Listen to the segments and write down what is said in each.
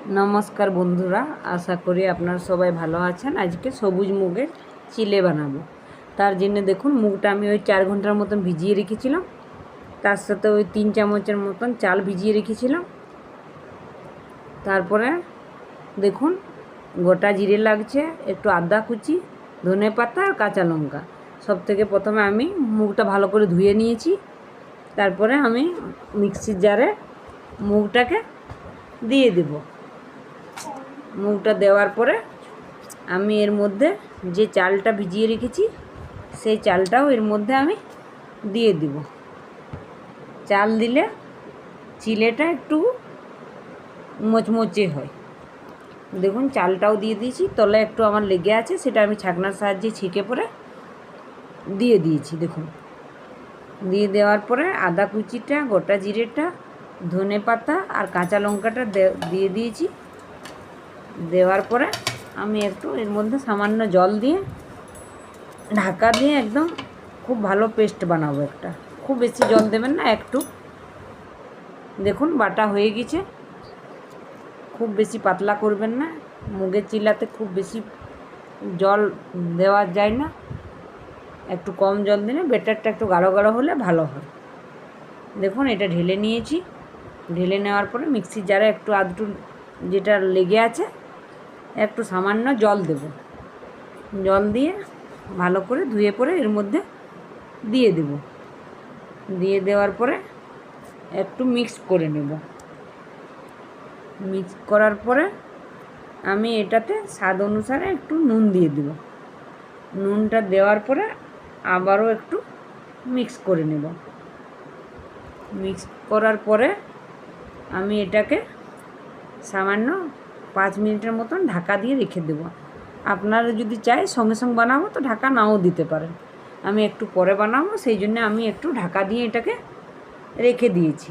নমস্কার বন্ধুরা, আশা করি আপনারা সবাই ভালো আছেন। আজকে সবুজ মুগের চিলে বানাবো। তার জন্য দেখুন, মুগটা আমি ওই 4 ঘন্টার মতন ভিজিয়ে রেখেছিলাম। তার সাথে ওই 3 চামচের মতন চাল ভিজিয়ে রেখেছিলাম। তারপরে দেখুন, গোটা জিরে লাগছে, একটু আদা কুচি, ধনে পাতা আর কাঁচা লঙ্কা। সব থেকে প্রথমে আমি মুগটা ভালো করে ধুয়ে নিয়েছি। তারপরে আমি মিক্সির জারে মুগটাকে দিয়ে দেব। মুগটা দেওয়ার পরে আমি এর মধ্যে যে চালটা ভিজিয়ে রেখেছি সেই চালটাও এর মধ্যে আমি দিয়ে দিব। চাল দিলে চিলেটা একটু মচমচে হয়। দেখুন, চালটাও দিয়ে দিয়েছি। তলে একটু আমার লেগে আছে, সেটা আমি ছাঁকনার সাহায্যে ছেঁকে পরে দিয়ে দিয়েছি। দেখুন, দিয়ে দেওয়ার পরে আদা কুচিটা, গোটা জিরেটা, ধনে পাতা আর কাঁচা লঙ্কাটা দিয়ে দিয়েছি। দেওয়ার পরে আমি একটু এর মধ্যে সামান্য জল দিয়ে ঢাকা দিয়ে একদম খুব ভালো পেস্ট বানাবো। একটা খুব বেশি জল দেবেন না, একটু। দেখুন, বাটা হয়ে গেছে। খুব বেশি পাতলা করবেন না, মুগের চিলাতে খুব বেশি জল দেওয়া যায় না। একটু কম জল দিলে ব্যাটারটা একটু গাঢ় গাঢ় হলে ভালো হয়। দেখুন, এটা ঢেলে নিয়েছি। ঢেলে নেওয়ার পরে মিক্সির জারে একটু আধটু যেটা লেগে আছে একটু সামান্য জল দেব। জল দিয়ে ভালো করে ধুয়ে পরে এর মধ্যে দিয়ে দেব। দিয়ে দেওয়ার পরে একটু মিক্স করে নেব। মিক্স করার পরে আমি এটাতে স্বাদ অনুসারে একটু নুন দিয়ে দেব। নুনটা দেওয়ার পরে আবারও একটু মিক্স করে নেব। মিক্স করার পরে আমি এটাকে সামান্য 5 মিনিটের মতন ঢাকা দিয়ে রেখে দেব। আপনারা যদি চাই সঙ্গে সঙ্গে বানাবো তো ঢাকা নাও দিতে পারেন। আমি একটু পরে বানাবো, সেই জন্য আমি একটু ঢাকা দিয়ে এটাকে রেখে দিয়েছি।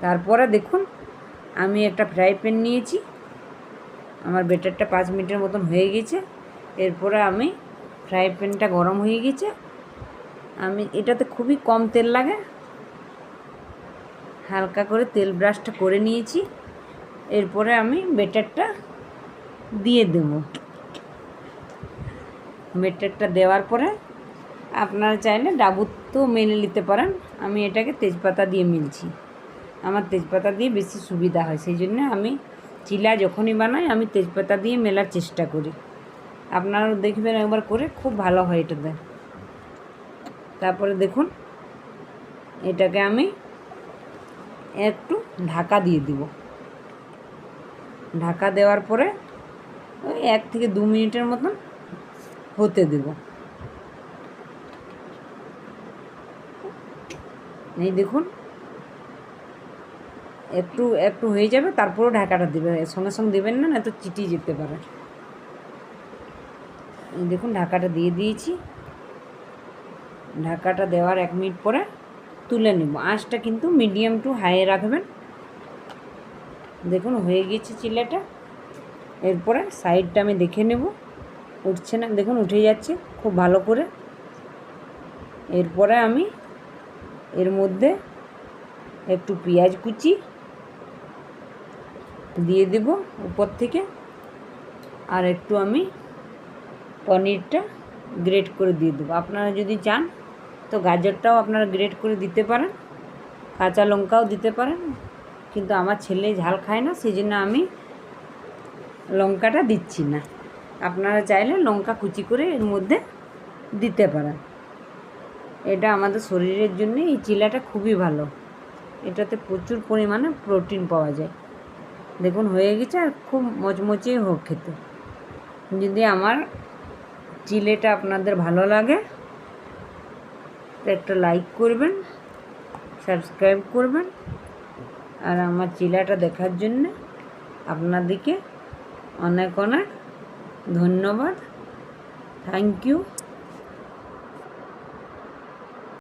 তারপরে দেখুন, আমি একটা ফ্রাই প্যান নিয়েছি। আমার ব্যাটারটা 5 মিনিটের মতন হয়ে গেছে। এরপরে আমি ফ্রাই প্যানটা গরম হয়ে গেছে। আমি এটাতে খুবই কম তেল লাগে, হালকা করে তেল ব্রাশটা করে নিয়েছি। এরপরে আমি ব্যাটারটা দিয়ে দেব। ব্যাটারটা দেওয়ার পরে আপনারা চাইলে ডাবুর তো মেলে নিতে পারেন। আমি এটাকে তেজপাতা দিয়ে মিলছি। আমার তেজপাতা দিয়ে বেশি সুবিধা হয়, সেই জন্য আমি চিলা যখনই বানাই আমি তেজপাতা দিয়ে মেলার চেষ্টা করি। আপনারাও দেখবেন একবার করে, খুব ভালো হয় এটাতে। তারপরে দেখুন, এটাকে আমি একটু ঢাকা দিয়ে দিব। ঢাকা দেওয়ার পরে ওই 1 থেকে 2 মিনিটের মতন হতে দেব। এই দেখুন, একটু একটু হয়ে যাবে, তারপরেও ঢাকাটা দেবে। সঙ্গে সঙ্গে দেবেন না, তো চিটিয়ে যেতে পারে। এই দেখুন, ঢাকাটা দিয়ে দিয়েছি। ঢাকাটা দেওয়ার 1 মিনিট পরে তুলে নেব। আঁচটা কিন্তু মিডিয়াম টু হাইয়ে রাখবেন। দেখুন, হয়ে গেছে চিলাটা। এরপরে সাইডটা আমি দেখে নেব, উঠছে না। দেখুন, উঠে যাচ্ছে খুব ভালো করে। এরপরে আমি এর মধ্যে একটু পেঁয়াজ কুচি দিয়ে দেব উপর থেকে। আর একটু আমি পনিরটা গ্রেট করে দিয়ে দেবো। আপনারা যদি চান তো গাজরটাও আপনারা গ্রেট করে দিতে পারেন, কাঁচা লঙ্কাও দিতে পারেন। কিন্তু আমার ছেলে ঝাল খায় না, সেই জন্য আমি লঙ্কাটা দিচ্ছি না। আপনারা চাইলে লঙ্কা কুচি করে এর মধ্যে দিতে পারেন। এটা আমাদের শরীরের জন্য এই চিলাটা খুবই ভালো। এটাতে প্রচুর পরিমাণে প্রোটিন পাওয়া যায়। দেখুন, হয়ে গেছে। আর খুব মচমচে হোক খেতে। যদি আমার চিলেটা আপনাদের ভালো লাগে তো একটা লাইক করবেন, সাবস্ক্রাইব করবেন। আর আমার চিলাটা দেখার জন্য আপনাদেরকে অনেক অনেক ধন্যবাদ। Thank you.